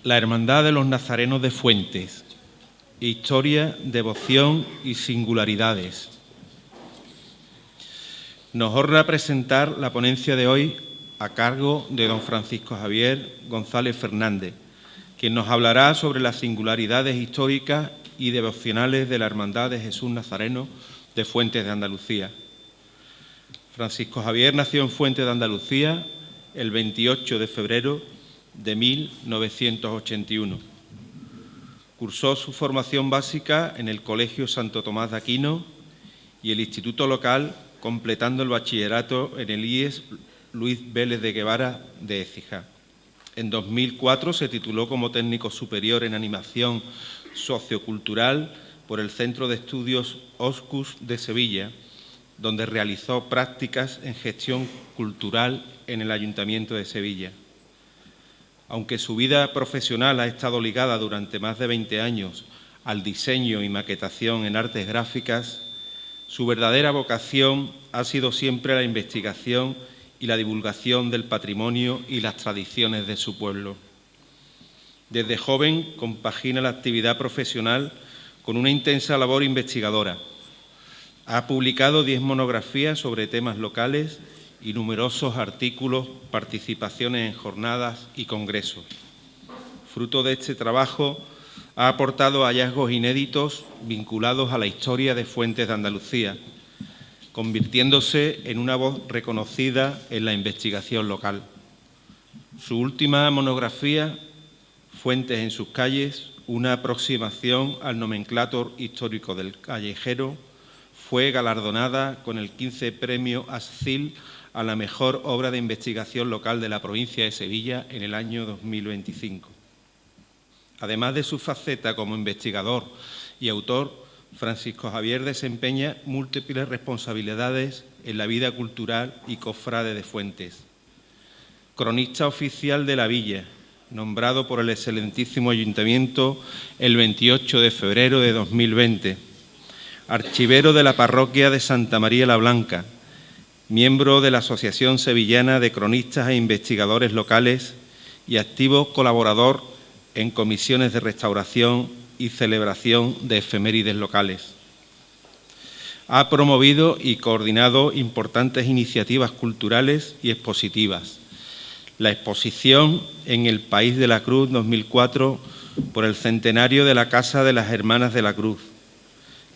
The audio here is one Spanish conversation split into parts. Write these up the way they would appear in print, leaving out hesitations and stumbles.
La Hermandad de los Nazarenos de Fuentes. Historia, devoción y singularidades. Nos honra presentar la ponencia de hoy a cargo de don Francisco Javier González Fernández, quien nos hablará sobre las singularidades históricas y devocionales de la Hermandad de Jesús Nazareno de Fuentes de Andalucía. Francisco Javier nació en Fuentes de Andalucía el 28 de febrero de 1981. Cursó su formación básica en el Colegio Santo Tomás de Aquino y el Instituto Local, completando el bachillerato en el IES Luis Vélez de Guevara de Écija. En 2004 se tituló como técnico superior en animación sociocultural por el Centro de Estudios OSCUS de Sevilla, donde realizó prácticas en gestión cultural en el Ayuntamiento de Sevilla. Aunque su vida profesional ha estado ligada durante más de 20 años al diseño y maquetación en artes gráficas, su verdadera vocación ha sido siempre la investigación y la divulgación del patrimonio y las tradiciones de su pueblo. Desde joven compagina la actividad profesional con una intensa labor investigadora. Ha publicado 10 monografías sobre temas locales y numerosos artículos, participaciones en jornadas y congresos. Fruto de este trabajo, ha aportado hallazgos inéditos vinculados a la historia de Fuentes de Andalucía, convirtiéndose en una voz reconocida en la investigación local. Su última monografía, Fuentes en sus calles, una aproximación al nomenclátor histórico del callejero, fue galardonada con el 15 Premio Ascil a la mejor obra de investigación local de la provincia de Sevilla en el año 2025. Además de su faceta como investigador y autor, Francisco Javier desempeña múltiples responsabilidades en la vida cultural y cofrade de Fuentes. Cronista oficial de la villa, nombrado por el excelentísimo Ayuntamiento el 28 de febrero de 2020. Archivero de la parroquia de Santa María la Blanca, miembro de la Asociación Sevillana de Cronistas e Investigadores Locales y activo colaborador en comisiones de restauración y celebración de efemérides locales. Ha promovido y coordinado importantes iniciativas culturales y expositivas. La exposición en el País de la Cruz 2004 por el centenario de la Casa de las Hermanas de la Cruz,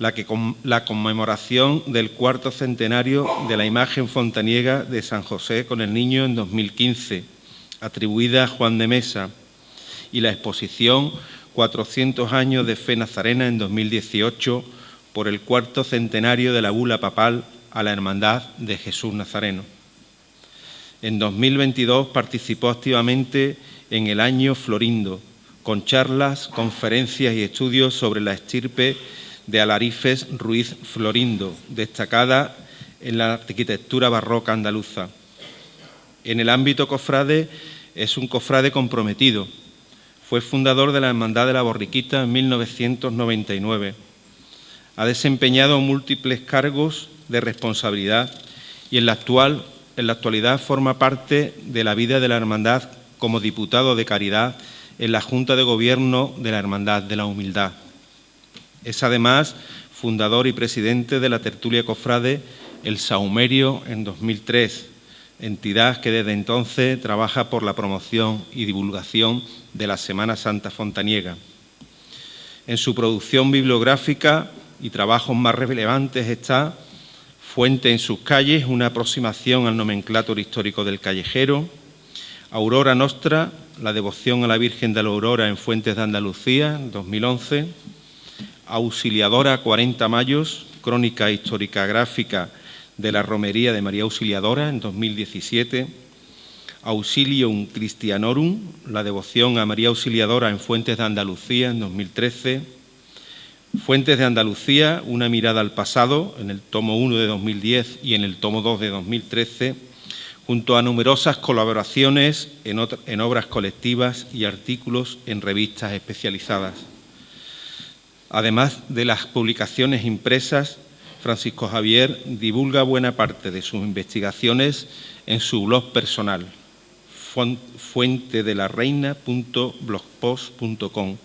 la conmemoración del 4º centenario de la imagen fontaniega de San José con el Niño en 2015, atribuida a Juan de Mesa, y la exposición 400 años de fe nazarena en 2018 por el 4º centenario de la bula papal a la Hermandad de Jesús Nazareno. En 2022 participó activamente en el Año Florindo, con charlas, conferencias y estudios sobre la estirpe de Alarifes Ruiz Florindo, destacada en la arquitectura barroca andaluza. En el ámbito cofrade es un cofrade comprometido. Fue fundador de la Hermandad de la Borriquita en 1999. Ha desempeñado múltiples cargos de responsabilidad y en la actualidad forma parte de la vida de la Hermandad como diputado de Caridad en la Junta de Gobierno de la Hermandad de la Humildad. Es además fundador y presidente de la tertulia cofrade El Sahumerio en 2003, entidad que desde entonces trabaja por la promoción y divulgación de la Semana Santa fontaniega. En su producción bibliográfica y trabajos más relevantes está Fuente en sus calles, una aproximación al nomenclátor histórico del callejero; Aurora Nostra, la devoción a la Virgen de la Aurora en Fuentes de Andalucía, en 2011; Auxiliadora 40 Mayos, crónica histórica gráfica de la Romería de María Auxiliadora, en 2017; Auxilium Christianorum, la devoción a María Auxiliadora en Fuentes de Andalucía, en 2013; Fuentes de Andalucía, una mirada al pasado, en el tomo 1 de 2010 y en el tomo 2 de 2013, junto a numerosas colaboraciones en obras colectivas y artículos en revistas especializadas. Además de las publicaciones impresas, Francisco Javier divulga buena parte de sus investigaciones en su blog personal, fuentedelarreina.blogspot.com,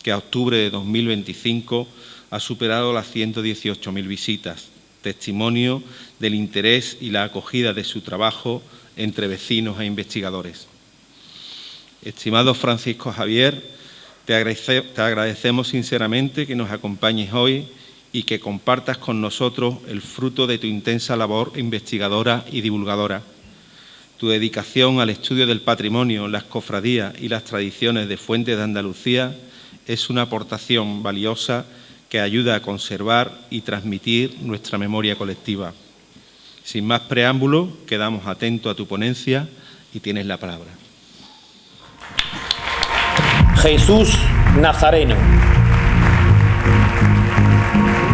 que a octubre de 2025 ha superado las 118.000 visitas, testimonio del interés y la acogida de su trabajo entre vecinos e investigadores. Estimado Francisco Javier, te agradecemos sinceramente que nos acompañes hoy y que compartas con nosotros el fruto de tu intensa labor investigadora y divulgadora. Tu dedicación al estudio del patrimonio, las cofradías y las tradiciones de Fuentes de Andalucía es una aportación valiosa que ayuda a conservar y transmitir nuestra memoria colectiva. Sin más preámbulo, quedamos atentos a tu ponencia y tienes la palabra. Jesús Nazareno.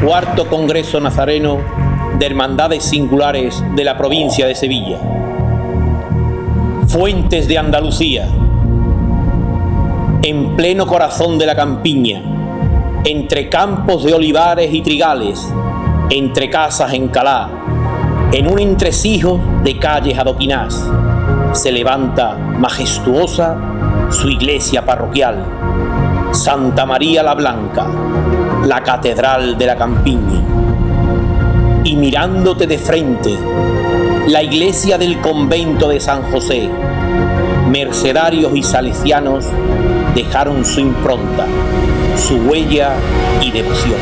Cuarto Congreso Nazareno de Hermandades Singulares de la provincia de Sevilla. Fuentes de Andalucía. En pleno corazón de la campiña, entre campos de olivares y trigales, entre casas en calá, en un entresijo de calles adoquinás, se levanta majestuosa su iglesia parroquial, Santa María la Blanca, la catedral de la campiña. Y mirándote de frente, la iglesia del convento de San José, mercedarios y salesianos dejaron su impronta, su huella y devoción.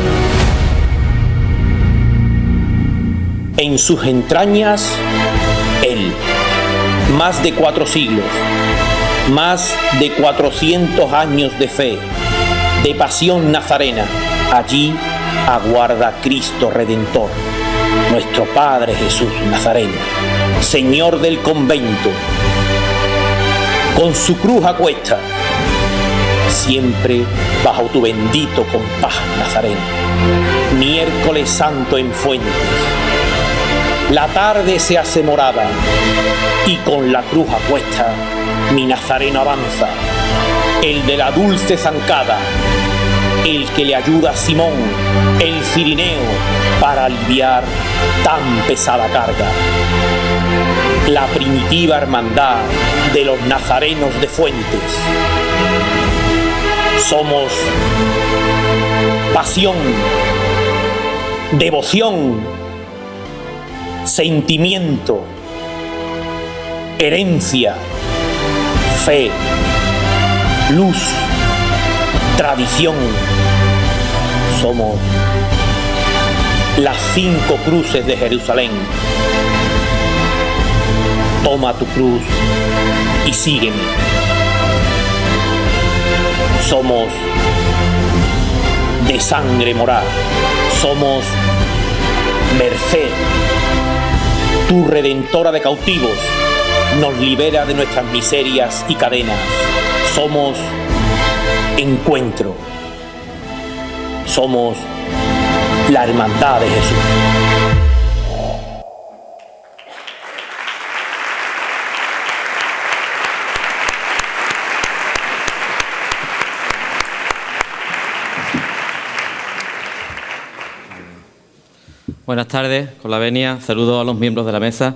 En sus entrañas, él, más de 4 siglos, más de 400 años de fe, de pasión nazarena, allí aguarda Cristo Redentor, nuestro Padre Jesús Nazareno, Señor del convento, con su cruz a cuesta, siempre bajo tu bendito compás nazareno. Miércoles Santo en Fuentes, la tarde se hace morada y con la cruz a cuesta mi nazareno avanza, el de la dulce zancada, el que le ayuda a Simón, el cirineo, para aliviar tan pesada carga. La primitiva hermandad de los nazarenos de Fuentes. Somos pasión, devoción, sentimiento, herencia, fe, luz, tradición. Somos las 5 cruces de Jerusalén. Toma tu cruz y sígueme. Somos de sangre morada. Somos Merced, tu redentora de cautivos, nos libera de nuestras miserias y cadenas. Somos encuentro. Somos la hermandad de Jesús. Buenas tardes, con la venia. Saludo a los miembros de la mesa.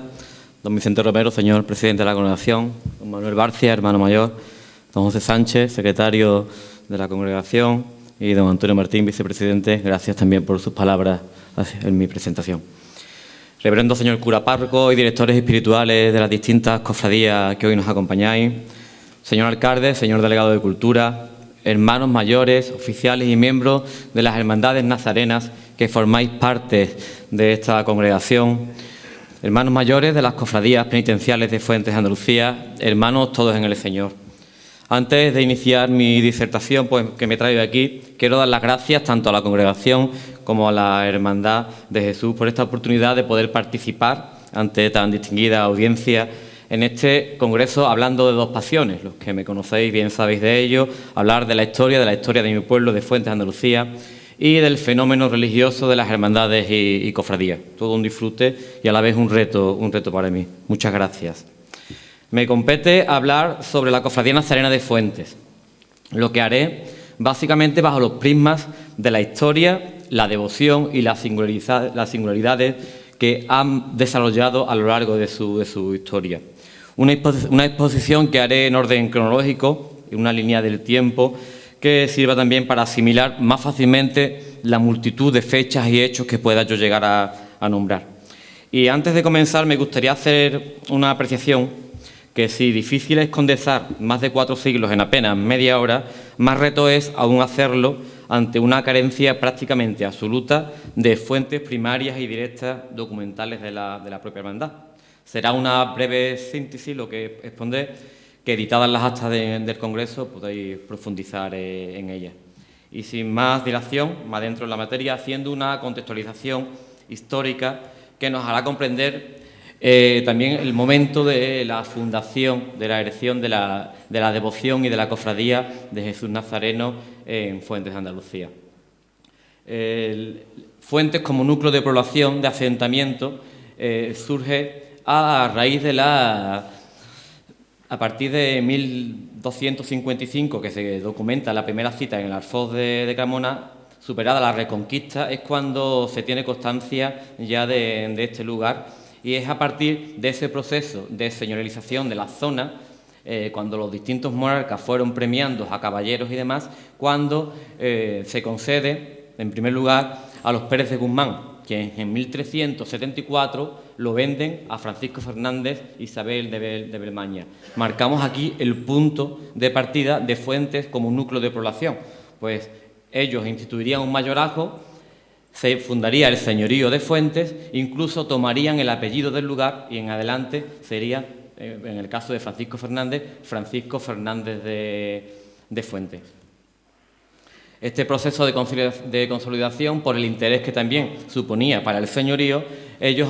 Don Vicente Romero, señor presidente de la congregación. Don Manuel Barcia, hermano mayor. Don José Sánchez, secretario de la congregación. Y don Antonio Martín, vicepresidente. Gracias también por sus palabras en mi presentación. Reverendo señor cura párroco y directores espirituales de las distintas cofradías que hoy nos acompañáis. Señor alcalde, señor delegado de Cultura, hermanos mayores, oficiales y miembros de las hermandades nazarenas que formáis parte de esta congregación, hermanos mayores de las cofradías penitenciales de Fuentes de Andalucía, hermanos todos en el Señor. Antes de iniciar mi disertación que me traigo aquí, quiero dar las gracias tanto a la congregación como a la Hermandad de Jesús por esta oportunidad de poder participar ante tan distinguida audiencia en este congreso hablando de 2 pasiones. Los que me conocéis bien sabéis de ello, hablar de la historia de mi pueblo, de Fuentes de Andalucía, y del fenómeno religioso de las hermandades y cofradías. Todo un disfrute y a la vez un reto para mí. Muchas gracias. Me compete hablar sobre la Cofradía Nazarena de Fuentes, lo que haré básicamente bajo los prismas de la historia, la devoción y las singularidades que han desarrollado a lo largo de su historia. Una exposición que haré en orden cronológico, en una línea del tiempo, que sirva también para asimilar más fácilmente la multitud de fechas y hechos que pueda yo llegar a nombrar. Y antes de comenzar, me gustaría hacer una apreciación que, si difícil es condensar más de 4 siglos en apenas media hora, más reto es aún hacerlo ante una carencia prácticamente absoluta de fuentes primarias y directas documentales de la propia hermandad. Será una breve síntesis lo que expondré, que editadas las actas del Congreso podéis profundizar en ellas. Y sin más dilación, más dentro de la materia, haciendo una contextualización histórica que nos hará comprender también el momento de la fundación, de la erección de la devoción y de la cofradía de Jesús Nazareno en Fuentes de Andalucía. Fuentes, como núcleo de población, de asentamiento, surge a raíz de a partir de 1255, que se documenta la primera cita en el Arfoz de Carmona. Superada la Reconquista, es cuando se tiene constancia ya de este lugar, y es a partir de ese proceso de señorialización de la zona, cuando los distintos monarcas fueron premiando a caballeros y demás, cuando se concede, en primer lugar, a los Pérez de Guzmán, que en 1374 lo venden a Francisco Fernández e Isabel de Belmaña. Marcamos aquí el punto de partida de Fuentes como un núcleo de población, pues ellos instituirían un mayorazgo, se fundaría el señorío de Fuentes, incluso tomarían el apellido del lugar y en adelante sería, en el caso de Francisco Fernández de Fuentes. Este proceso de consolidación, por el interés que también suponía para el señorío, ellos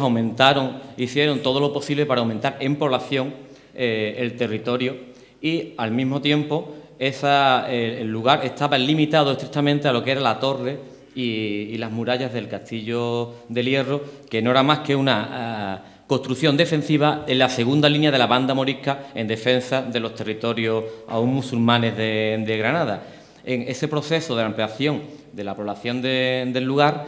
hicieron todo lo posible para aumentar en población el territorio, y al mismo tiempo el lugar estaba limitado estrictamente a lo que era la torre y las murallas del Castillo del Hierro, que no era más que una construcción defensiva en la segunda línea de la banda morisca en defensa de los territorios aún musulmanes de Granada. En ese proceso de ampliación de la población del lugar,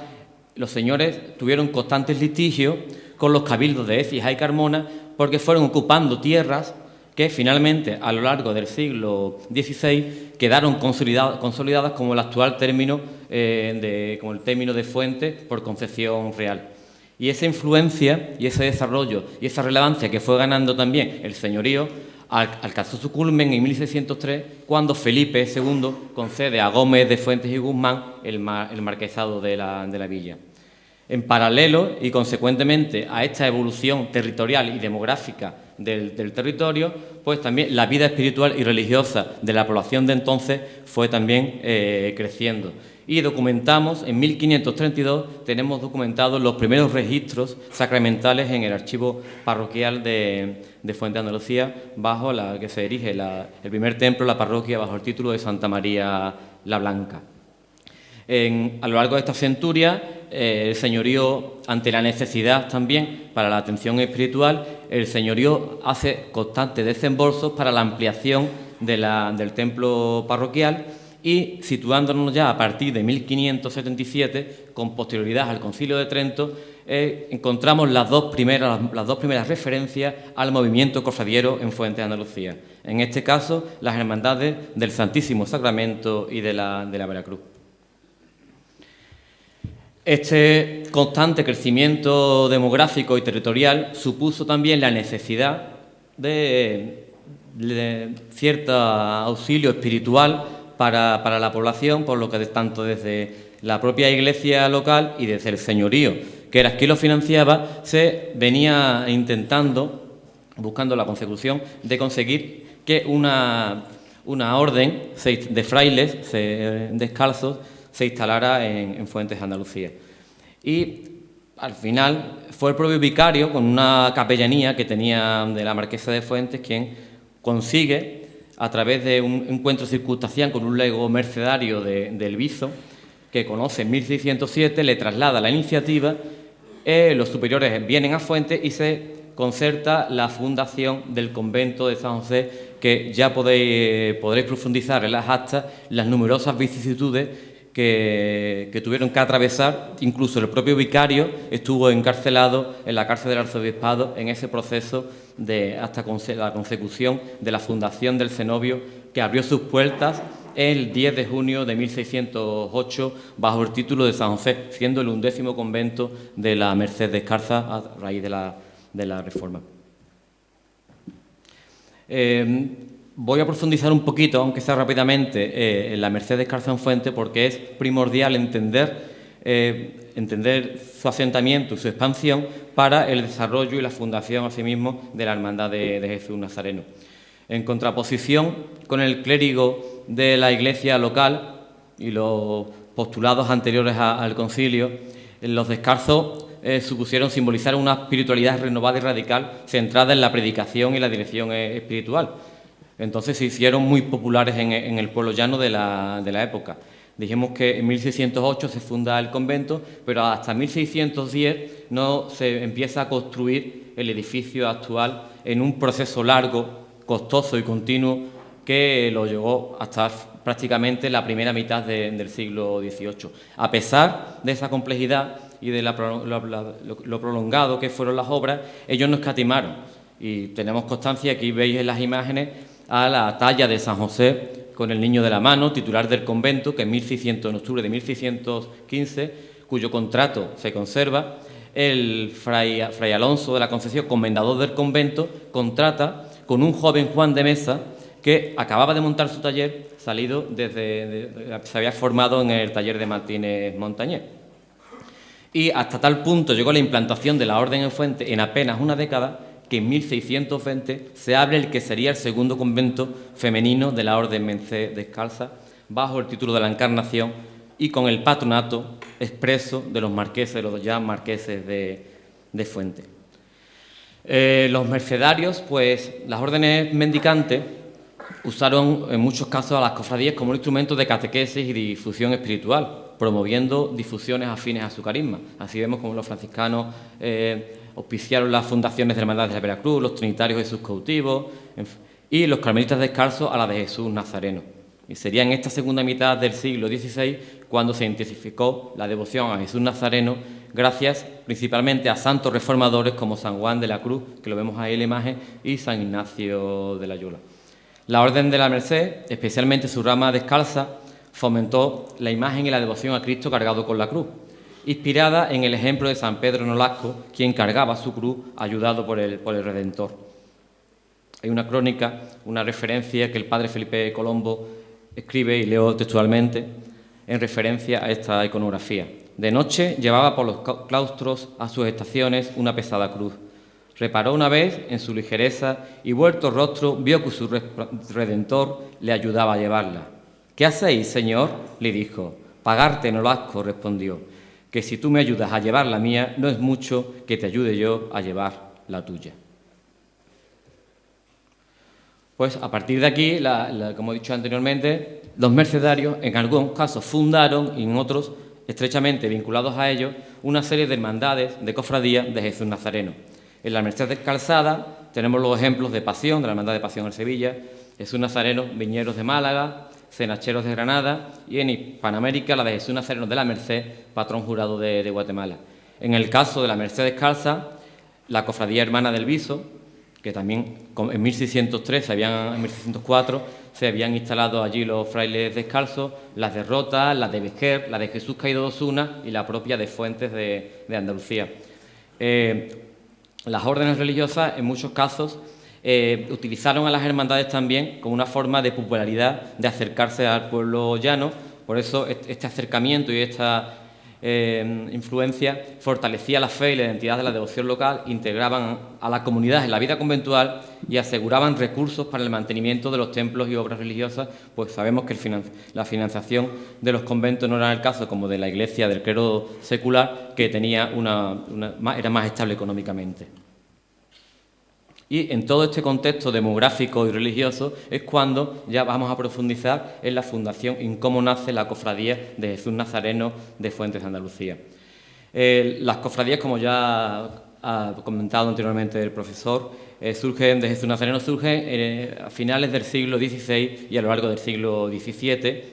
los señores tuvieron constantes litigios con los cabildos de Écija y Carmona, porque fueron ocupando tierras que finalmente, a lo largo del siglo XVI, quedaron consolidadas como el actual término, como el término de Fuentes por concesión real. Y esa influencia y ese desarrollo y esa relevancia que fue ganando también el señorío alcanzó su culmen en 1603, cuando Felipe II concede a Gómez de Fuentes y Guzmán el marquesado de la villa. En paralelo y consecuentemente a esta evolución territorial y demográfica del territorio, pues también la vida espiritual y religiosa de la población de entonces fue también creciendo. Y documentamos, en 1532, tenemos documentados los primeros registros sacramentales en el archivo parroquial de Fuentes de Andalucía, bajo la que se erige el primer templo, la parroquia, bajo el título de Santa María la Blanca. A lo largo de esta centuria, el señorío, ante la necesidad también para la atención espiritual, el señorío hace constantes desembolsos para la ampliación del templo parroquial, y situándonos ya a partir de 1577, con posterioridad al Concilio de Trento, encontramos las dos primeras referencias al movimiento cofradiero en Fuentes de Andalucía. En este caso, las hermandades del Santísimo Sacramento y de la Veracruz. Este constante crecimiento demográfico y territorial supuso también la necesidad de cierto auxilio espiritual para la población, por lo que tanto desde la propia iglesia local y desde el señorío, que era quien lo financiaba, se venía buscando la consecución de conseguir que una orden de frailes descalzos se instalara en Fuentes de Andalucía. Y al final fue el propio vicario, con una capellanía que tenía de la Marquesa de Fuentes, quien consigue, a través de un encuentro circunstancial con un lego mercedario del Viso, que conoce en 1607, le traslada la iniciativa, los superiores vienen a Fuentes y se concerta la fundación del convento de San José, que ya podréis profundizar en las actas las numerosas vicisitudes que tuvieron que atravesar. Incluso el propio vicario estuvo encarcelado en la cárcel del arzobispado en ese proceso hasta la consecución de la fundación del cenobio, que abrió sus puertas el 10 de junio de 1608 bajo el título de San José, siendo el 11º convento de la Merced Descalza a raíz de la Reforma. Voy a profundizar un poquito, aunque sea rápidamente, en la Merced Descalza en Fuente, porque es primordial entender su asentamiento y su expansión para el desarrollo y la fundación, asimismo, de la Hermandad de Jesús Nazareno. En contraposición con el clérigo de la Iglesia local y los postulados anteriores al concilio, los descalzos supusieron simbolizar una espiritualidad renovada y radical centrada en la predicación y la dirección espiritual. Entonces se hicieron muy populares en el pueblo llano de la época. Dijimos que en 1608 se funda el convento, pero hasta 1610 no se empieza a construir el edificio actual en un proceso largo, costoso y continuo que lo llevó hasta prácticamente la primera mitad del siglo XVIII. A pesar de esa complejidad y de lo prolongado que fueron las obras, ellos no escatimaron. Y tenemos constancia, aquí veis en las imágenes, a la talla de San José con el niño de la mano, titular del convento, que en octubre de 1615, cuyo contrato se conserva, el fray Alonso de la Concepción, comendador del convento, contrata con un joven Juan de Mesa que acababa de montar su taller, se había formado en el taller de Martínez Montañés. Y hasta tal punto llegó la implantación de la Orden en Fuente en apenas una década, que en 1620 se abre el que sería el segundo convento femenino de la Orden Merced Descalza, bajo el título de la Encarnación y con el patronato expreso de los marqueses, los ya marqueses de Fuente. Los mercedarios, pues las órdenes mendicantes usaron en muchos casos a las cofradías como un instrumento de catequesis y difusión espiritual, promoviendo difusiones afines a su carisma. Así vemos como los franciscanos auspiciaron las fundaciones de Hermandades de la Veracruz, los trinitarios de sus cautivos y los carmelitas descalzos a la de Jesús Nazareno. Y sería en esta segunda mitad del siglo XVI cuando se intensificó la devoción a Jesús Nazareno, gracias principalmente a santos reformadores como San Juan de la Cruz, que lo vemos ahí en la imagen, y San Ignacio de Loyola. La Orden de la Merced, especialmente su rama descalza, fomentó la imagen y la devoción a Cristo cargado con la cruz, inspirada en el ejemplo de San Pedro Nolasco, quien cargaba su cruz ayudado por el Redentor. Hay una crónica, una referencia que el padre Felipe Colombo escribe, y leo textualmente, en referencia a esta iconografía. De noche llevaba por los claustros a sus estaciones una pesada cruz. Reparó una vez en su ligereza y vuelto rostro vio que su Redentor le ayudaba a llevarla. «¿Qué hacéis, señor?», le dijo. «Pagarte, Nolasco», respondió, «que si tú me ayudas a llevar la mía, no es mucho que te ayude yo a llevar la tuya». Pues a partir de aquí, como he dicho anteriormente, los mercedarios en algunos casos fundaron y en otros, estrechamente vinculados a ellos, una serie de hermandades de cofradías de Jesús Nazareno. En la Merced Descalzada tenemos los ejemplos de Pasión, de la Hermandad de Pasión en Sevilla, Jesús Nazareno, Viñeros de Málaga, Cenacheros de Granada, y en Hispanoamérica la de Jesús Nazareno de la Merced, patrón jurado de Guatemala. En el caso de la Merced Descalza, la Cofradía Hermana del Viso, que también en 1603, en 1604, se habían instalado allí los frailes descalzos, las de Rota, las de Bejer, la de Jesús Caído de Osuna y la propia de Fuentes de Andalucía. Las órdenes religiosas, en muchos casos, utilizaron a las hermandades también como una forma de popularidad, de acercarse al pueblo llano. Por eso este acercamiento y esta influencia fortalecía la fe y la identidad de la devoción local, integraban a la comunidad en la vida conventual y aseguraban recursos para el mantenimiento de los templos y obras religiosas, pues sabemos que la financiación de los conventos no era el caso como de la iglesia del clero secular, que tenía era más estable económicamente. Y en todo este contexto demográfico y religioso es cuando ya vamos a profundizar en la fundación y en cómo nace la cofradía de Jesús Nazareno de Fuentes de Andalucía. Las cofradías, como ya ha comentado anteriormente el profesor, de Jesús Nazareno surgen a finales del siglo XVI y a lo largo del siglo XVII,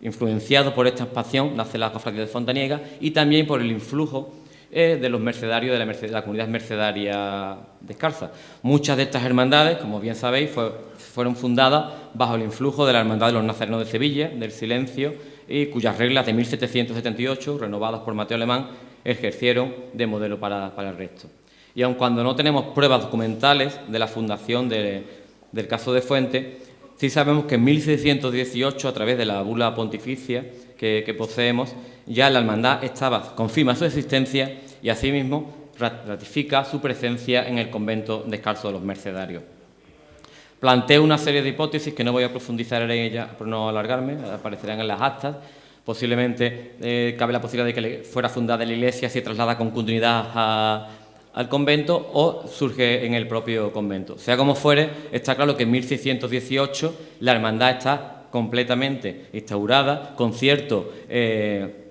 Influenciado por esta expansión nace la Cofradía de Fontaniega y también por el influjo de los mercedarios de la comunidad mercedaria descalza. Muchas de estas hermandades, como bien sabéis, fueron fundadas bajo el influjo de la Hermandad de los Nazarenos de Sevilla, del Silencio, y cuyas reglas de 1778, renovadas por Mateo Alemán, ejercieron de modelo para el resto. Y aun cuando no tenemos pruebas documentales de la fundación del caso de Fuente, sí sabemos que en 1618, a través de la bula pontificia que poseemos, ya la hermandad confirma su existencia y asimismo ratifica su presencia en el convento descalzo de los Mercedarios. Planteo una serie de hipótesis que no voy a profundizar en ellas por no alargarme, aparecerán en las actas. Posiblemente cabe la posibilidad de que fuera fundada la iglesia, se traslada con continuidad al convento o surge en el propio convento. Sea como fuere, está claro que en 1618 la hermandad está completamente instaurada, con cierto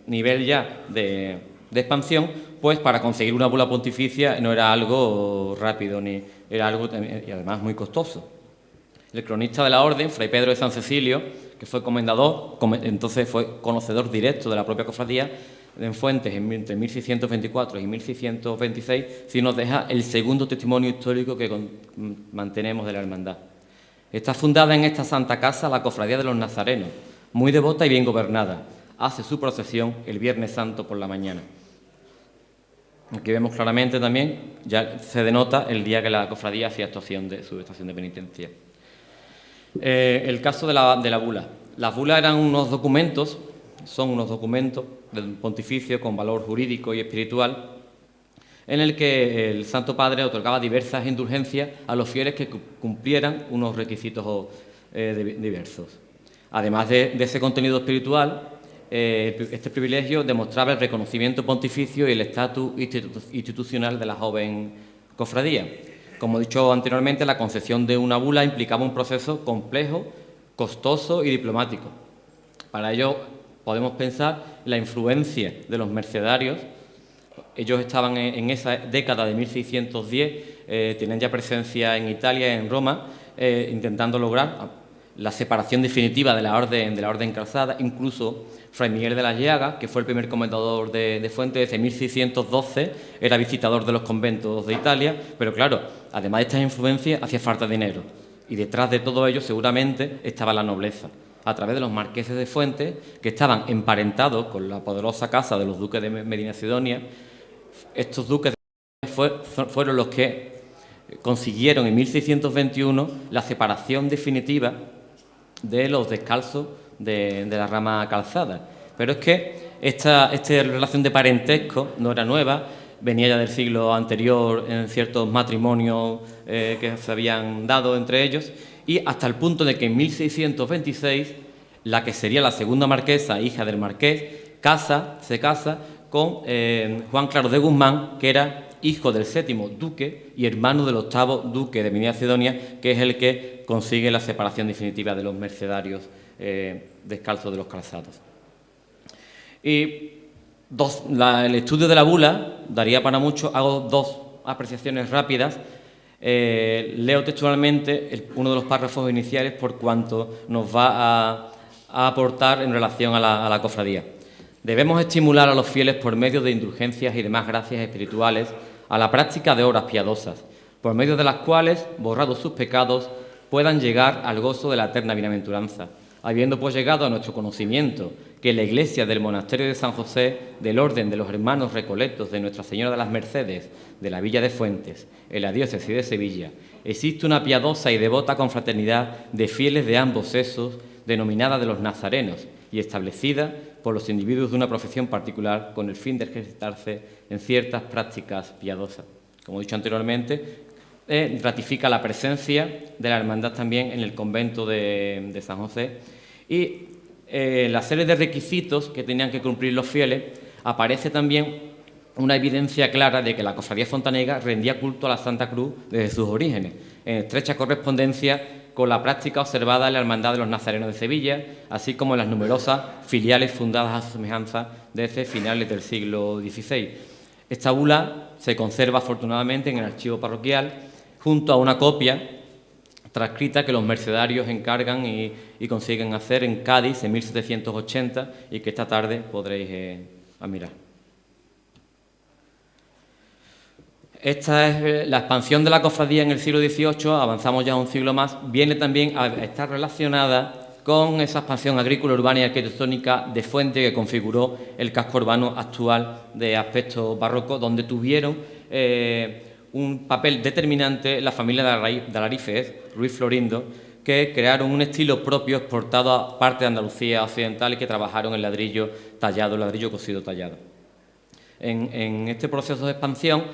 nivel ya de expansión, pues para conseguir una bula pontificia no era algo rápido, ni era algo y además muy costoso. El cronista de la orden, Fray Pedro de San Cecilio, que fue comendador, entonces fue conocedor directo de la propia cofradía en Fuentes entre 1624 y 1626, sí nos deja el segundo testimonio histórico que mantenemos de la hermandad. Está fundada en esta santa casa la Cofradía de los Nazarenos, muy devota y bien gobernada. Hace su procesión el Viernes Santo por la mañana. Aquí vemos claramente también, ya se denota el día que la cofradía hacía su estación de penitencia. El caso de la bula. Las bulas eran son unos documentos del pontificio con valor jurídico y espiritual, en el que el Santo Padre otorgaba diversas indulgencias a los fieles que cumplieran unos requisitos diversos. Además de ese contenido espiritual, este privilegio demostraba el reconocimiento pontificio y el estatus institucional de la joven cofradía. Como he dicho anteriormente, la concesión de una bula implicaba un proceso complejo, costoso y diplomático. Para ello podemos pensar la influencia de los mercedarios. Ellos estaban en esa década de 1610, tienen ya presencia en Italia, en Roma, intentando lograr la separación definitiva de la orden calzada. Incluso Fray Miguel de la Llaga, que fue el primer comendador de Fuentes, desde 1612 era visitador de los conventos de Italia, pero claro, además de estas influencias, hacía falta dinero. Y detrás de todo ello seguramente estaba la nobleza, a través de los marqueses de Fuentes, que estaban emparentados con la poderosa casa de los duques de Medina Sidonia. Estos duques fueron los que consiguieron en 1621 la separación definitiva de los descalzos de la rama calzada. Pero es que esta relación de parentesco no era nueva, venía ya del siglo anterior en ciertos matrimonios que se habían dado entre ellos, y hasta el punto de que en 1626 la que sería la segunda marquesa, hija del marqués, se casa con Juan Claro de Guzmán, que era hijo del 7º duque y hermano del 8º duque de Medina Sidonia, que es el que consigue la separación definitiva de los mercedarios descalzos de los calzados. Y el estudio de la bula daría para mucho. Hago dos apreciaciones rápidas. Leo textualmente uno de los párrafos iniciales por cuanto nos va a aportar en relación a la cofradía. Debemos estimular a los fieles por medio de indulgencias y demás gracias espirituales a la práctica de obras piadosas, por medio de las cuales, borrados sus pecados, puedan llegar al gozo de la eterna bienaventuranza, habiendo pues llegado a nuestro conocimiento que la iglesia del monasterio de San José, del orden de los hermanos recoletos de Nuestra Señora de las Mercedes, de la villa de Fuentes, en la diócesis de Sevilla, existe una piadosa y devota confraternidad de fieles de ambos sexos, denominada de los nazarenos, y establecida por los individuos de una profesión particular con el fin de ejercitarse en ciertas prácticas piadosas. Como he dicho anteriormente, ratifica la presencia de la hermandad también en el convento de San José, y la serie de requisitos que tenían que cumplir los fieles aparece también una evidencia clara de que la cofradía fontanega rendía culto a la Santa Cruz desde sus orígenes, en estrecha correspondencia con la práctica observada en la Hermandad de los Nazarenos de Sevilla, así como en las numerosas filiales fundadas a su semejanza desde finales del siglo XVI. Esta bula se conserva afortunadamente en el archivo parroquial, junto a una copia transcrita que los mercedarios encargan y consiguen hacer en Cádiz en 1780 y que esta tarde podréis admirar. Esta es la expansión de la cofradía en el siglo XVIII, avanzamos ya un siglo más, viene también a estar relacionada con esa expansión agrícola, urbana y arquitectónica de Fuente que configuró el casco urbano actual de aspecto barroco, donde tuvieron un papel determinante la familia de Alarife, Ruiz Florindo, que crearon un estilo propio exportado a parte de Andalucía occidental y que trabajaron el ladrillo tallado, el ladrillo cosido tallado. En este proceso de expansión,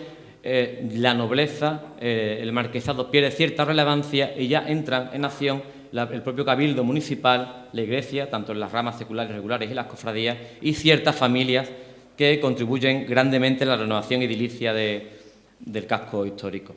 la nobleza, el marquesado pierde cierta relevancia y ya entran en acción el propio cabildo municipal, la iglesia, tanto en las ramas seculares regulares y las cofradías, y ciertas familias que contribuyen grandemente a la renovación edilicia del casco histórico.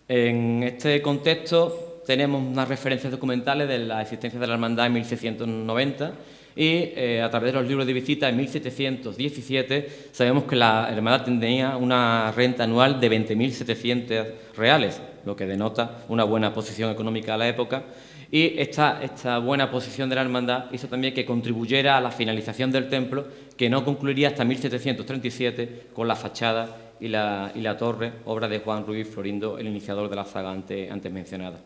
En este contexto tenemos unas referencias documentales de la existencia de la hermandad en 1690 y a través de los libros de visita en 1717 sabemos que la hermandad tenía una renta anual de 20.700 reales, lo que denota una buena posición económica a la época, y esta buena posición de la hermandad hizo también que contribuyera a la finalización del templo, que no concluiría hasta 1737 con la fachada y la torre, obra de Juan Ruiz Florindo, el iniciador de la saga antes mencionada.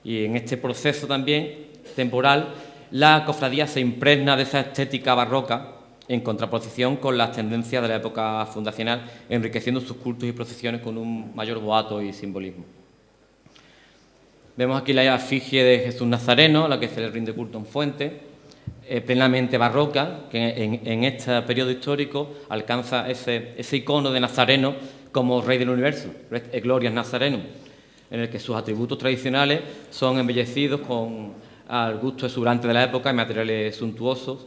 Y en este proceso también temporal, la cofradía se impregna de esa estética barroca en contraposición con las tendencias de la época fundacional, enriqueciendo sus cultos y procesiones con un mayor boato y simbolismo. Vemos aquí la efigie de Jesús Nazareno, a la que se le rinde culto en Fuente, plenamente barroca, que en este periodo histórico alcanza ese icono de Nazareno como Rey del Universo, Glorias Nazareno, en el que sus atributos tradicionales son embellecidos al gusto exuberante de la época en materiales suntuosos.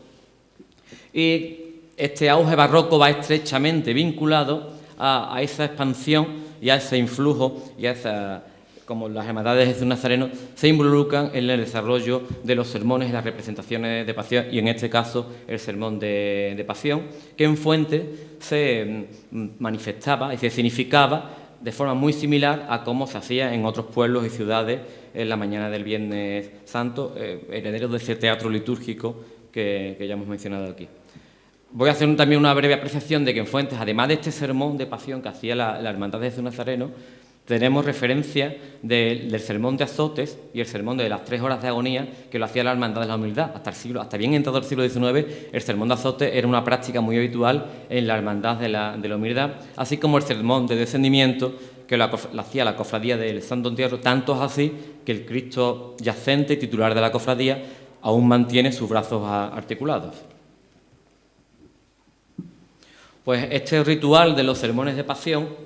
Y este auge barroco va estrechamente vinculado a esa expansión y a ese influjo y a esa, como las hermandades de Jesús Nazareno se involucran en el desarrollo de los sermones y las representaciones de pasión, y en este caso el sermón de pasión, que en Fuente se manifestaba y se significaba de forma muy similar a cómo se hacía en otros pueblos y ciudades en la mañana del Viernes Santo, herederos de ese teatro litúrgico que ya hemos mencionado aquí. Voy a hacer también una breve apreciación de que en Fuentes, además de este sermón de pasión que hacía la hermandad de Jesús Nazareno, tenemos referencia del sermón de azotes y el sermón de las 3 horas de agonía que lo hacía la hermandad de la humildad. Hasta bien entrado el siglo XIX, el sermón de azotes era una práctica muy habitual en la hermandad de la humildad, así como el sermón de descendimiento que lo hacía la cofradía del Santo Entierro, tanto es así que el Cristo yacente y titular de la cofradía aún mantiene sus brazos articulados. Pues este ritual de los sermones de pasión,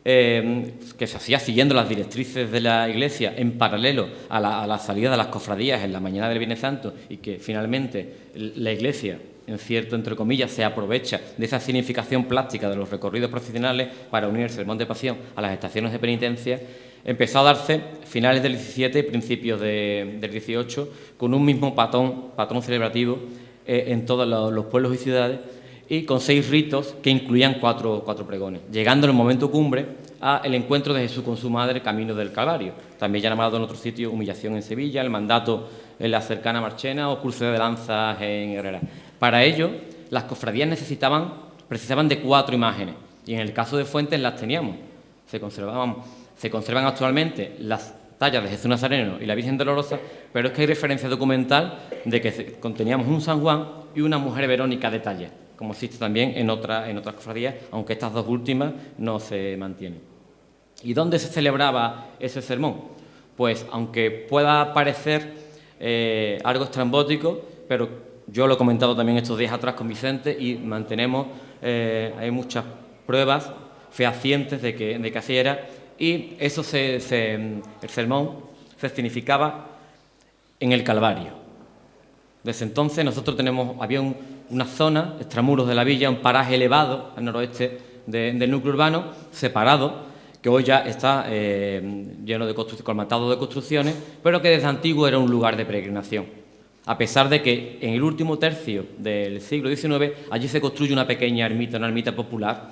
que se hacía siguiendo las directrices de la Iglesia en paralelo a la salida de las cofradías en la mañana del Viernes Santo, y que finalmente la Iglesia, en cierto entre comillas, se aprovecha de esa significación plástica de los recorridos procesionales para unir el sermón de pasión a las estaciones de penitencia, empezó a darse finales del XVII y principios del XVIII con un mismo patrón celebrativo en todos los pueblos y ciudades, y con 6 ritos que incluían 4 pregones, llegando en el momento cumbre al encuentro de Jesús con su madre, camino del Calvario, también ya llamado en otro sitio Humillación en Sevilla, el mandato en la cercana Marchena o cruce de lanzas en Herrera. Para ello, las cofradías precisaban de 4 imágenes, y en el caso de Fuentes las teníamos. Se conservan actualmente las tallas de Jesús Nazareno y la Virgen Dolorosa, pero es que hay referencia documental de que conteníamos un San Juan y una mujer Verónica de talla, como existe también en otras cofradías, aunque estas 2 últimas no se mantienen. ¿Y dónde se celebraba ese sermón? Pues, aunque pueda parecer algo estrambótico, pero yo lo he comentado también estos días atrás con Vicente y mantenemos, hay muchas pruebas fehacientes de que así era, y eso el sermón se significaba en el Calvario. Desde entonces había una zona, extramuros de la villa, un paraje elevado al noroeste del núcleo urbano, separado, que hoy ya está lleno de colmatado de construcciones, pero que desde antiguo era un lugar de peregrinación. A pesar de que en el último tercio del siglo XIX allí se construye una pequeña ermita, una ermita popular,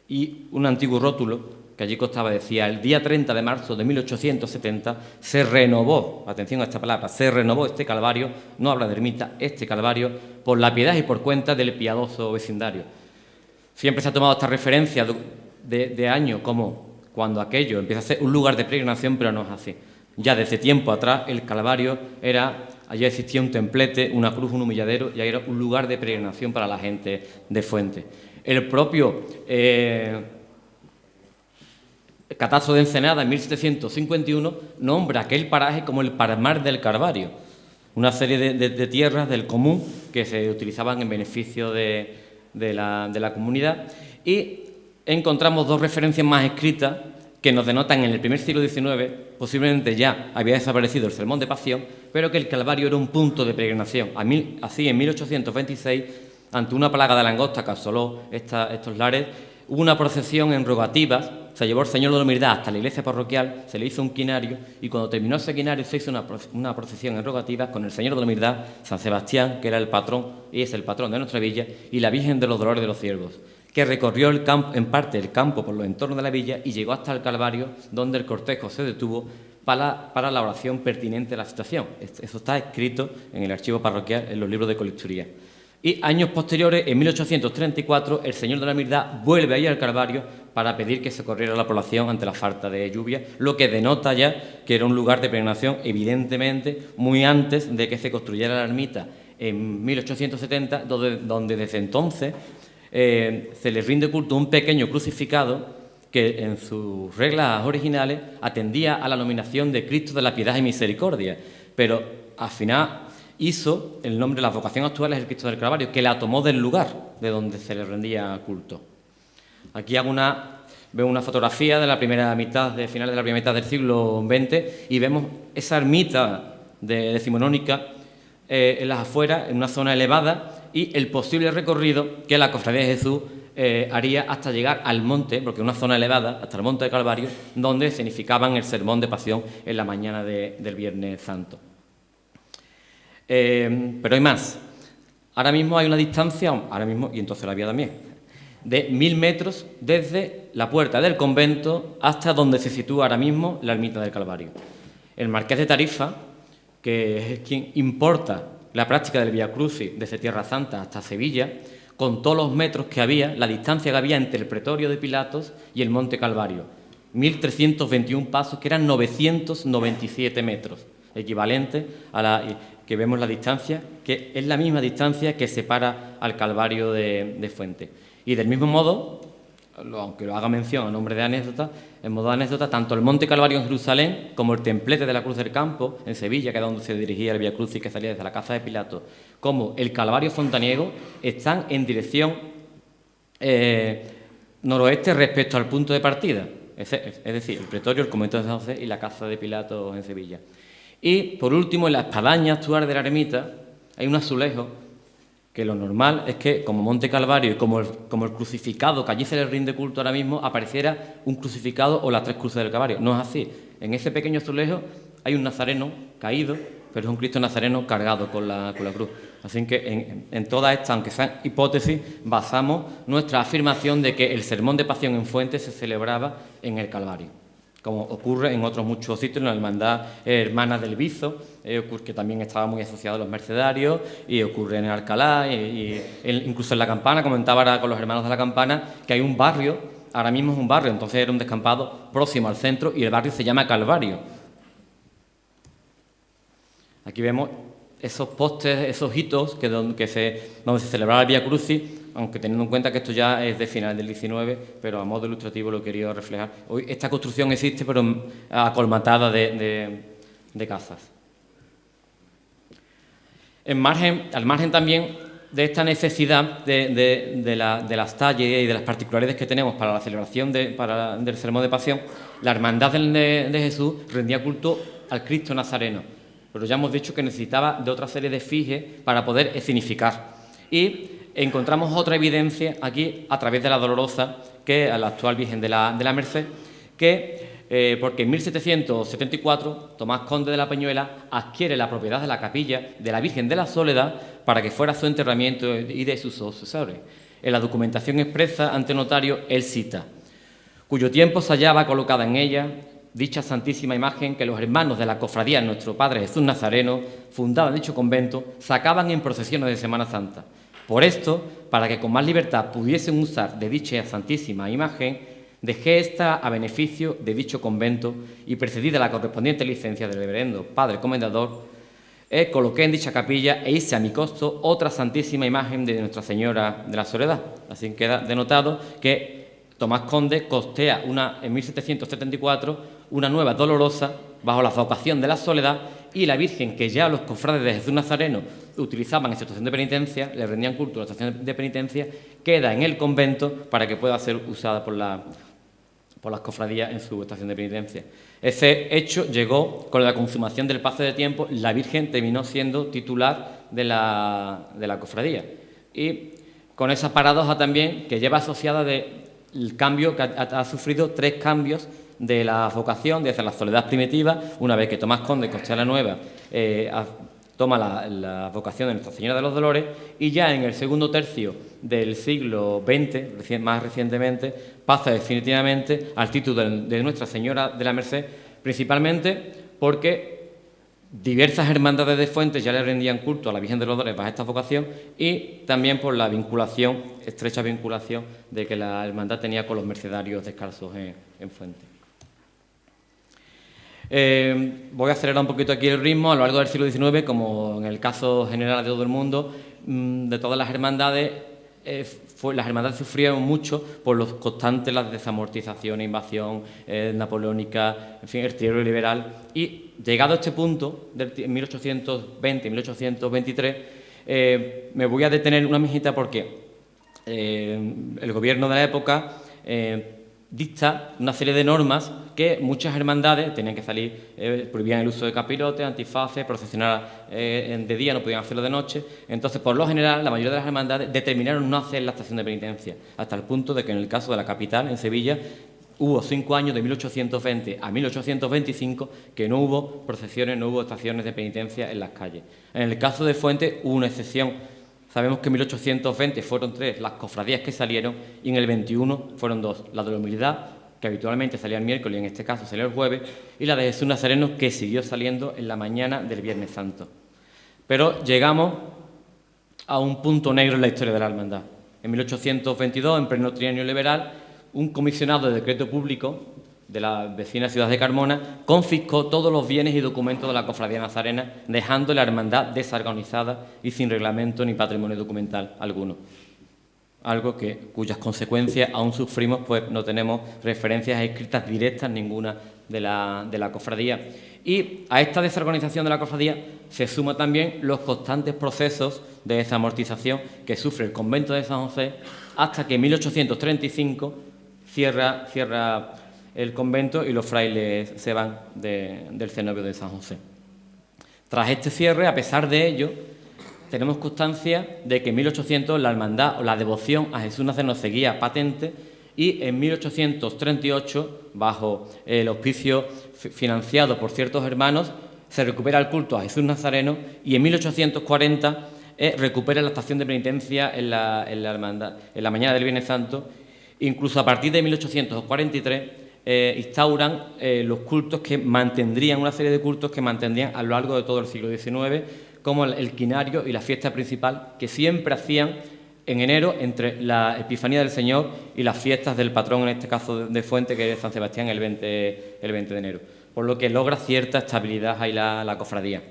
y un antiguo rótulo que allí constaba, decía: el día 30 de marzo de 1870 se renovó, atención a esta palabra, se renovó este calvario, no habla de ermita, este calvario, por la piedad y por cuenta del piadoso vecindario. Siempre se ha tomado esta referencia de año como cuando aquello empieza a ser un lugar de peregrinación, pero no es así. Ya desde tiempo atrás el calvario era, allí existía un templete, una cruz, un humilladero, y ahí era un lugar de peregrinación para la gente de Fuente. El propio Catastro de Ensenada, en 1751, nombra aquel paraje como el Palmar del Calvario, una serie de tierras del común que se utilizaban en beneficio de la comunidad, y encontramos dos referencias más escritas que nos denotan en el primer siglo XIX, posiblemente ya había desaparecido el sermón de pasión, pero que el Calvario era un punto de peregrinación. Así, en 1826, ante una plaga de langosta que asoló estos lares, hubo una procesión en rogativas, se llevó el Señor de la Humildad hasta la iglesia parroquial, se le hizo un quinario, y cuando terminó ese quinario se hizo una procesión en rogativas con el Señor de la Humildad, San Sebastián, que era el patrón y es el patrón de nuestra villa, y la Virgen de los Dolores de los Ciervos, que recorrió en parte el campo por los entornos de la villa y llegó hasta el Calvario, donde el cortejo se detuvo para la oración pertinente a la situación. Eso está escrito en el archivo parroquial, en los libros de colecturía. Y años posteriores, en 1834, el Señor de la Humildad vuelve a ir al Calvario para pedir que se corriera la población ante la falta de lluvia, lo que denota ya que era un lugar de peregrinación, evidentemente, muy antes de que se construyera la ermita en 1870, donde desde entonces se le rinde culto a un pequeño crucificado que en sus reglas originales atendía a la nominación de Cristo de la Piedad y Misericordia, pero al final hizo el nombre, la vocación actual es el Cristo del Calvario, que la tomó del lugar de donde se le rendía culto. Aquí veo una fotografía de la primera mitad, de finales de la primera mitad del siglo XX, y vemos esa ermita decimonónica en las afueras, en una zona elevada, y el posible recorrido que la Cofradía de Jesús haría hasta llegar al monte, porque es una zona elevada, hasta el monte del Calvario, donde significaban el sermón de pasión en la mañana del Viernes Santo. Pero hay más. Ahora mismo hay una distancia, y entonces la había también, de 1000 metros desde la puerta del convento hasta donde se sitúa ahora mismo la ermita del Calvario. El marqués de Tarifa, que es quien importa la práctica del Vía Crucis desde Tierra Santa hasta Sevilla, con todos los metros que había, la distancia que había entre el pretorio de Pilatos y el Monte Calvario, 1.321 pasos, que eran 997 metros, equivalente a que vemos la distancia, que es la misma distancia que separa al Calvario de Fuente. Y del mismo modo, aunque lo haga mención a nombre de anécdota, en modo de anécdota, tanto el Monte Calvario en Jerusalén como el templete de la Cruz del Campo en Sevilla, que es donde se dirigía el Vía Crucis que salía desde la casa de Pilato, como el Calvario fontaniego, están en dirección noroeste respecto al punto de partida, es decir, el pretorio, el convento de San José y la casa de Pilato en Sevilla. Y, por último, en la espadaña actual de la ermita hay un azulejo que lo normal es que, como Monte Calvario y como el crucificado, que allí se le rinde culto ahora mismo, apareciera un crucificado o las tres cruces del Calvario. No es así. En ese pequeño azulejo hay un nazareno caído, pero es un Cristo nazareno cargado con la cruz. Así que en toda esta, aunque sean hipótesis, basamos nuestra afirmación de que el sermón de pasión en Fuente se celebraba en el Calvario, como ocurre en otros muchos sitios, en la Hermandad Hermana del Bizo, que también estaba muy asociado a los mercedarios, y ocurre en Alcalá, incluso en La Campana. Comentaba ahora con los hermanos de La Campana que hay un barrio, ahora mismo es un barrio, entonces era un descampado próximo al centro, y el barrio se llama Calvario. Aquí vemos esos postes, esos hitos donde se celebraba el Vía Crucis, aunque teniendo en cuenta que esto ya es de final del 19, pero a modo ilustrativo lo he querido reflejar. Hoy esta construcción existe, pero acolmatada de casas. Al margen también de esta necesidad de las talles y de las particularidades que tenemos para la celebración del sermón de pasión, la Hermandad de Jesús rendía culto al Cristo Nazareno, pero ya hemos dicho que necesitaba de otra serie de efigies para poder escenificar. Y encontramos otra evidencia aquí a través de la Dolorosa, que es la actual Virgen de la Merced, porque en 1774 Tomás Conde de la Peñuela adquiere la propiedad de la capilla de la Virgen de la Soledad para que fuera su enterramiento y de sus sucesores. En la documentación expresa ante notario él cita: cuyo tiempo se hallaba colocada en ella dicha santísima imagen que los hermanos de la cofradía de nuestro Padre Jesús Nazareno, fundada en dicho convento, sacaban en procesiones de Semana Santa. Por esto, para que con más libertad pudiesen usar de dicha santísima imagen, dejé esta a beneficio de dicho convento y, precedida la correspondiente licencia del reverendo Padre Comendador, coloqué en dicha capilla e hice a mi costo otra santísima imagen de Nuestra Señora de la Soledad. Así queda denotado que Tomás Conde costea en 1774 una nueva dolorosa bajo la advocación de la Soledad, y la Virgen, que ya los cofrades de Jesús Nazareno utilizaban en su estación de penitencia, le rendían culto a la estación de penitencia, queda en el convento para que pueda ser usada por las cofradías en su estación de penitencia. Ese hecho llegó con la consumación del paso de tiempo. La Virgen terminó siendo titular de la cofradía, y con esa paradoja también que lleva asociada el cambio que ha sufrido 3 cambios de la vocación desde la Soledad primitiva, una vez que Tomás Conde costea la nueva, toma la vocación de Nuestra Señora de los Dolores, y ya en el segundo tercio del siglo XX, más recientemente, pasa definitivamente al título de Nuestra Señora de la Merced, principalmente porque diversas hermandades de Fuentes ya le rendían culto a la Virgen de los Dolores bajo esta vocación, y también por la vinculación, estrecha vinculación de que la hermandad tenía con los mercedarios descalzos en Fuentes. Voy a acelerar un poquito aquí el ritmo. A lo largo del siglo XIX, como en el caso general de todo el mundo, de todas las hermandades, las hermandades sufrieron mucho por los constantes, las desamortizaciones, invasión napoleónica, en fin, el terror liberal. Y llegado a este punto, en 1820 y 1823, me voy a detener una mijita porque el gobierno de la época dicta una serie de normas que muchas hermandades tenían que salir, prohibían el uso de capirotes, antifaces, procesionar de día, no podían hacerlo de noche. Entonces, por lo general, la mayoría de las hermandades determinaron no hacer la estación de penitencia, hasta el punto de que en el caso de la capital, en Sevilla, hubo 5 años, de 1820 a 1825, que no hubo procesiones, no hubo estaciones de penitencia en las calles. En el caso de Fuentes hubo una excepción. Sabemos que en 1820 fueron 3 las cofradías que salieron, y en el 21 fueron 2. La de la Humildad, que habitualmente salía el miércoles y en este caso salió el jueves, y la de Jesús Nazareno, que siguió saliendo en la mañana del Viernes Santo. Pero llegamos a un punto negro en la historia de la hermandad. En 1822, en pleno trienio liberal, un comisionado de decreto público de la vecina ciudad de Carmona confiscó todos los bienes y documentos de la cofradía nazarena, dejando la hermandad desorganizada y sin reglamento ni patrimonio documental alguno. Algo cuyas consecuencias aún sufrimos, pues no tenemos referencias escritas directas ninguna de la cofradía. Y a esta desorganización de la cofradía se suman también los constantes procesos de desamortización que sufre el convento de San José, hasta que en 1835 cierra el convento y los frailes se van del cenobio de San José. Tras este cierre, a pesar de ello, tenemos constancia de que en 1800 la hermandad o la devoción a Jesús Nazareno seguía patente, y en 1838, bajo el auspicio financiado por ciertos hermanos, se recupera el culto a Jesús Nazareno, y en 1840 recupera la estación de penitencia en la hermandad, en la mañana del Viernes Santo. Incluso a partir de 1843 instauran los cultos que mantendrían, una serie de cultos que mantendrían a lo largo de todo el siglo XIX, como el quinario y la fiesta principal, que siempre hacían en enero, entre la Epifanía del Señor y las fiestas del patrón, en este caso de Fuente, que es San Sebastián, el 20 de enero. Por lo que logra cierta estabilidad ahí la cofradía.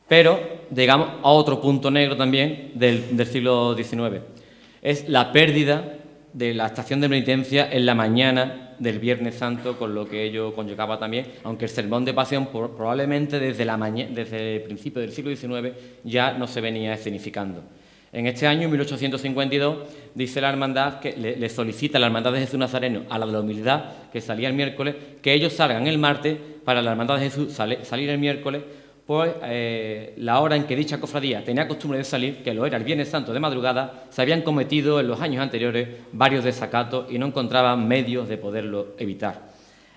Pero llegamos a otro punto negro también del siglo XIX. Es la pérdida de la estación de penitencia en la mañana del Viernes Santo, con lo que ello conllevaba también, aunque el sermón de pasión probablemente desde el principio del siglo XIX ya no se venía escenificando. En este año, 1852, dice la hermandad que le solicita a la hermandad de Jesús Nazareno, a la de la Humildad, que salía el miércoles, que ellos salgan el martes para la hermandad de Jesús salir el miércoles, pues la hora en que dicha cofradía tenía costumbre de salir, que lo era el Viernes Santo de madrugada, se habían cometido en los años anteriores varios desacatos y no encontraban medios de poderlo evitar.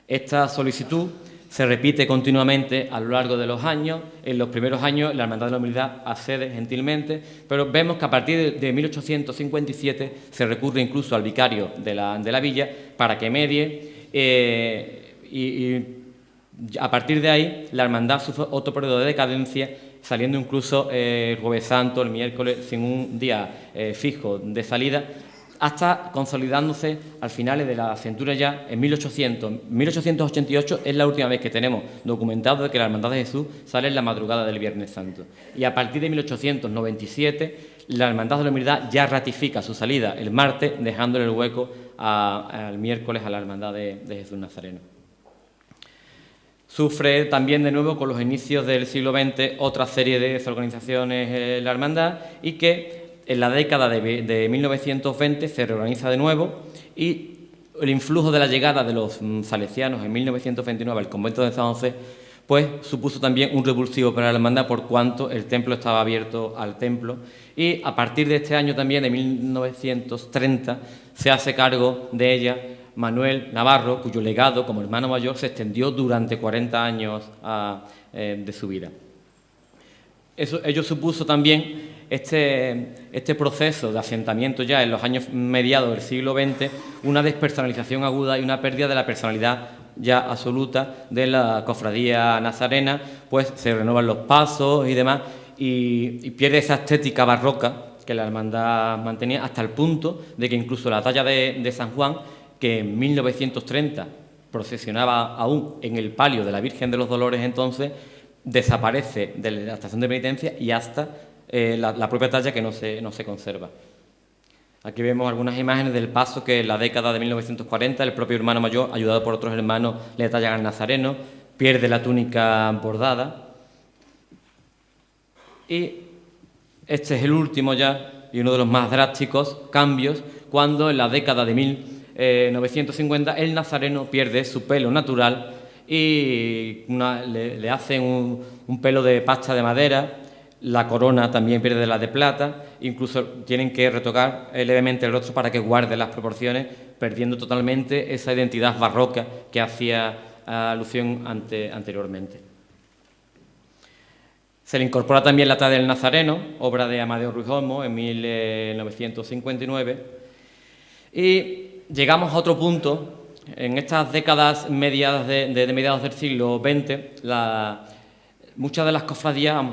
Esta solicitud se repite continuamente a lo largo de los años. En los primeros años la Hermandad de la Humildad accede gentilmente, pero vemos que a partir de 1857 se recurre incluso al vicario de la villa para que medie, y a partir de ahí la Hermandad sufre otro periodo de decadencia, saliendo incluso el Jueves Santo, el miércoles, sin un día fijo de salida, hasta consolidándose al final de la centuria ya en 1888 es la última vez que tenemos documentado de que la Hermandad de Jesús sale en la madrugada del Viernes Santo. Y a partir de 1897 la Hermandad de la Humildad ya ratifica su salida el martes, dejándole el hueco al miércoles a la Hermandad de Jesús Nazareno. Sufre también de nuevo con los inicios del siglo XX otra serie de desorganizaciones la Hermandad, y que en la década de 1920 se reorganiza de nuevo, y el influjo de la llegada de los salesianos en 1929 al convento de San José pues supuso también un revulsivo para la Hermandad, por cuanto el templo estaba abierto al templo, y a partir de este año también, de 1930, se hace cargo de ella Manuel Navarro, cuyo legado como hermano mayor se extendió durante 40 años de su vida. Ello supuso también este proceso de asentamiento ya en los años mediados del siglo XX, una despersonalización aguda y una pérdida de la personalidad ya absoluta de la cofradía nazarena, pues se renuevan los pasos y demás, y pierde esa estética barroca que la hermandad mantenía, hasta el punto de que incluso la talla de San Juan, que en 1930 procesionaba aún en el palio de la Virgen de los Dolores, entonces desaparece de la estación de penitencia y hasta la propia talla que no se conserva. Aquí vemos algunas imágenes del paso que en la década de 1940 el propio hermano mayor, ayudado por otros hermanos, le tallan al nazareno, pierde la túnica bordada. Y este es el último ya y uno de los más drásticos cambios, cuando en la década de 1950 el nazareno pierde su pelo natural y le hacen un pelo de pasta de madera. La corona también pierde la de plata, incluso tienen que retocar levemente el rostro para que guarde las proporciones, perdiendo totalmente esa identidad barroca que hacía alusión anteriormente. Se le incorpora también la talla del Nazareno, obra de Amadeo Ruiz Olmo en 1959, y llegamos a otro punto. En estas décadas mediadas de mediados del siglo XX, muchas de las cofradías,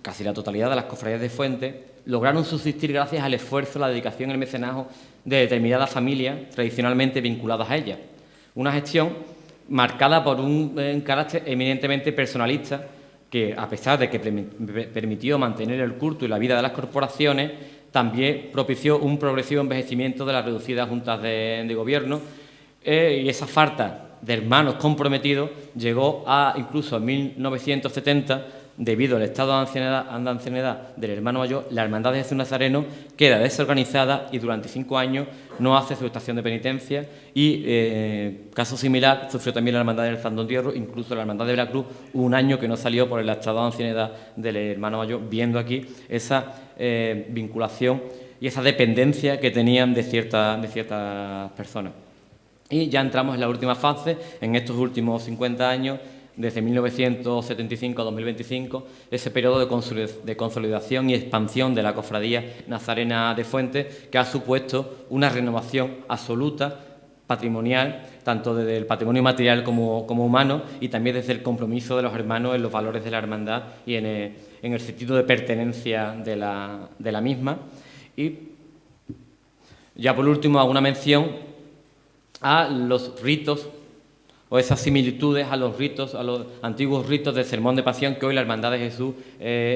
casi la totalidad de las cofradías de Fuente, lograron subsistir gracias al esfuerzo, la dedicación y el mecenazgo de determinadas familias tradicionalmente vinculadas a ellas. Una gestión marcada por un carácter eminentemente personalista que, a pesar de que permitió mantener el culto y la vida de las corporaciones, también propició un progresivo envejecimiento de las reducidas juntas de gobierno, y esa falta de hermanos comprometidos llegó incluso en 1970, debido al estado de ancianidad del hermano mayor, la Hermandad de Jesús Nazareno queda desorganizada y durante 5 años no hace su estación de penitencia, y caso similar sufrió también la Hermandad del Santo Entierro, incluso la Hermandad de Veracruz, un año que no salió por el estado de ancianidad del hermano mayor, viendo aquí esa vinculación y esa dependencia que tenían de ciertas personas. Y ya entramos en la última fase, en estos últimos 50 años, desde 1975 a 2025, ese periodo de consolidación y expansión de la cofradía nazarena de Fuentes, que ha supuesto una renovación absoluta, patrimonial, tanto desde el patrimonio material como humano, y también desde el compromiso de los hermanos en los valores de la hermandad y en el sentido de pertenencia de la misma. Y ya por último hago una mención a los ritos o esas similitudes a los ritos, a los antiguos ritos del Sermón de Pasión que hoy la Hermandad de Jesús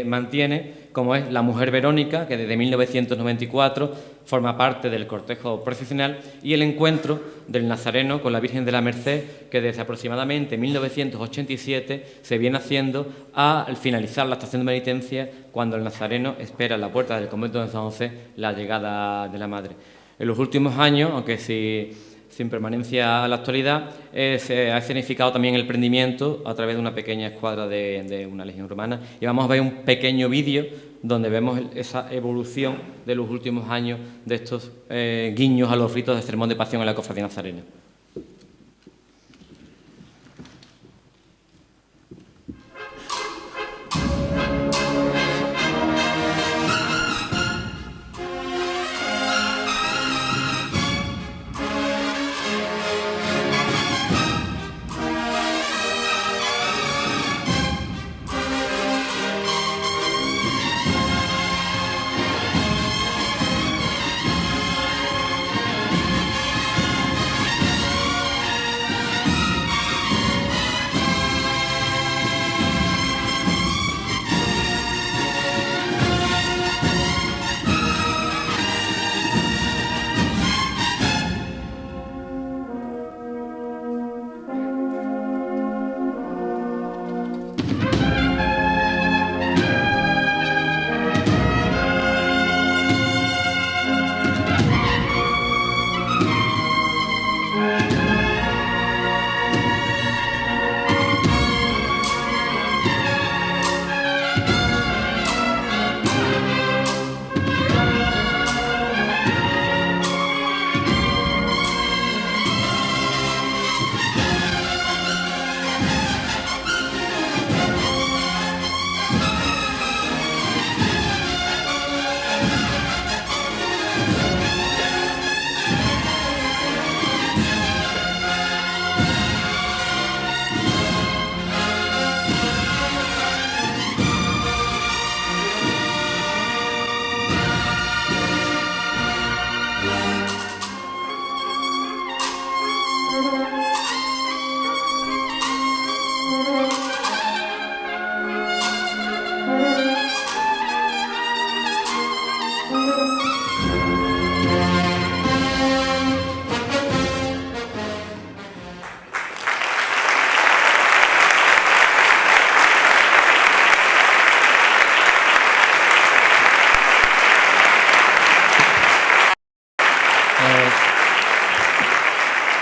mantiene, como es la Mujer Verónica, que desde 1994 forma parte del cortejo procesional, y el encuentro del Nazareno con la Virgen de la Merced, que desde aproximadamente 1987 se viene haciendo al finalizar la estación de penitencia, cuando el Nazareno espera en la puerta del convento de San José la llegada de la Madre. En los últimos años, aunque sin permanencia a la actualidad, se ha escenificado también el prendimiento a través de una pequeña escuadra de una legión romana, y vamos a ver un pequeño vídeo donde vemos esa evolución de los últimos años de estos guiños a los ritos de Sermón de Pasión en la cofradía nazarena.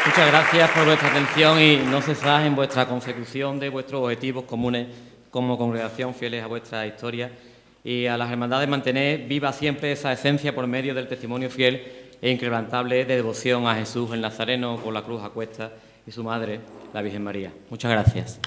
Muchas gracias por vuestra atención y no cesáis en vuestra consecución de vuestros objetivos comunes como congregación, fieles a vuestra historia, y a las hermandades mantener viva siempre esa esencia por medio del testimonio fiel e inquebrantable de devoción a Jesús el Nazareno con la cruz a cuestas y su madre, la Virgen María. Muchas gracias.